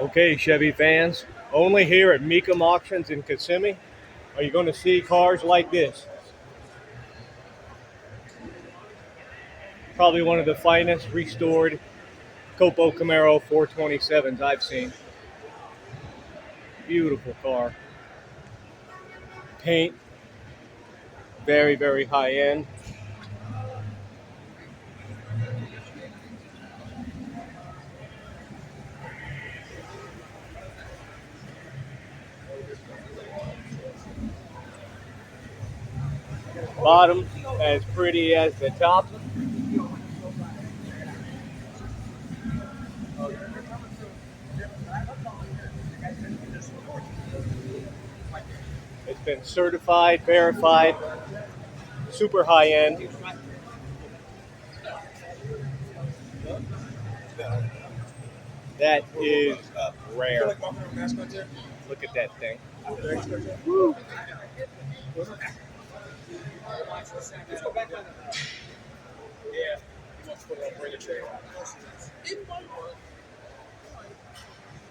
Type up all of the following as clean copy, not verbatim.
Okay, Chevy fans, only here at Mecum Auctions in Kissimmee are you going to see cars like this. Probably one of the finest restored COPO Camaro 427s I've seen. Beautiful car. Paint, very, very high end. Bottom as pretty as the top. It's been certified, verified, super high end. That is rare. Look at that thing. Woo.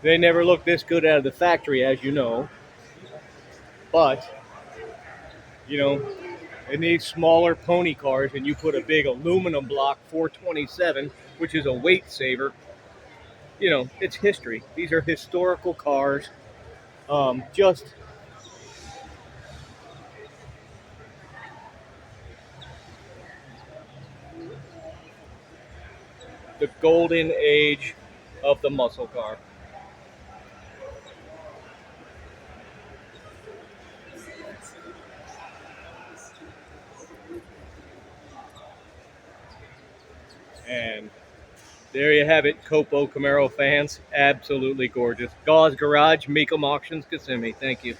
They never look this good out of the factory, as you know. But, you know, it needs smaller pony cars, and you put a big aluminum block 427, which is a weight saver. You know, it's history. These are historical cars. Just the golden age of the muscle car. And there you have it, COPO Camaro fans. Absolutely gorgeous. Gauze Garage, Mecum Auctions, Kissimmee. Thank you.